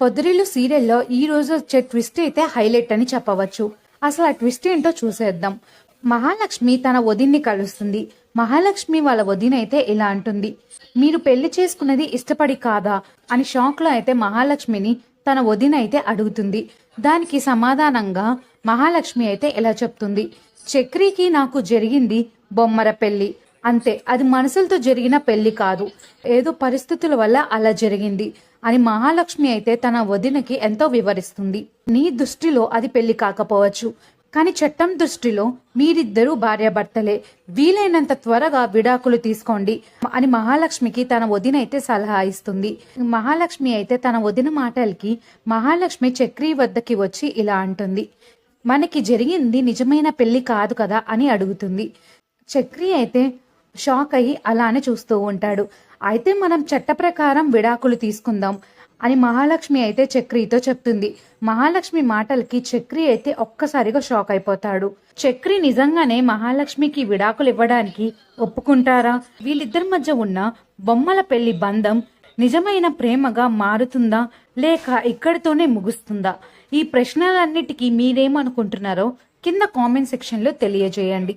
పొద్దురిల్లు సీరియల్లో ఈ రోజు వచ్చే ట్విస్ట్ అయితే హైలైట్ అని చెప్పవచ్చు. అసలు ఆ ట్విస్ట్ ఏంటో చూసేద్దాం. మహాలక్ష్మి తన వదిన్ని కలుస్తుంది. మహాలక్ష్మి వాళ్ళ వదిన అయితే ఇలా అంటుంది, మీరు పెళ్లి చేసుకున్నది ఇష్టపడి కాదా అని షాక్ లో అయితే మహాలక్ష్మిని తన వదిన అయితే అడుగుతుంది. దానికి సమాధానంగా మహాలక్ష్మి అయితే ఇలా చెప్తుంది, చక్రికి నాకు జరిగింది బొమ్మర పెళ్లి అంతే, అది మనసులతో జరిగిన పెళ్లి కాదు, ఏదో పరిస్థితుల వల్ల అలా జరిగింది అని మహాలక్ష్మి అయితే తన వదినకి ఎంతో వివరిస్తుంది. నీ దృష్టిలో అది పెళ్లి కాకపోవచ్చు, కానీ చట్టం దృష్టిలో మీరిద్దరూ భార్యాభర్తలే, వీలైనంత త్వరగా విడాకులు తీసుకోండి అని మహాలక్ష్మికి తన వదిన అయితే సలహా ఇస్తుంది. మహాలక్ష్మి అయితే తన వదిన మాటలకి మహాలక్ష్మి చక్రి వద్దకి వచ్చి ఇలా అంటుంది, మనకి జరిగింది నిజమైన పెళ్లి కాదు కదా అని అడుగుతుంది. చక్రి అయితే షాక్ అయ్యి అలానే చూస్తూ ఉంటాడు. అయితే మనం చట్ట ప్రకారం విడాకులు తీసుకుందాం అని మహాలక్ష్మి అయితే చక్రితో చెప్తుంది. మహాలక్ష్మి మాటలకి చక్రి అయితే ఒక్కసారిగా షాక్ అయిపోతాడు. చక్రి నిజంగానే మహాలక్ష్మికి విడాకులు ఇవ్వడానికి ఒప్పుకుంటారా? వీళ్ళిద్దరి మధ్య ఉన్న బొమ్మల పెళ్లి బంధం నిజమైన ప్రేమగా మారుతుందా లేక ఇక్కడితోనే ముగుస్తుందా? ఈ ప్రశ్నలన్నిటికీ మీరేమనుకుంటున్నారో కింద కామెంట్ సెక్షన్లో తెలియజేయండి.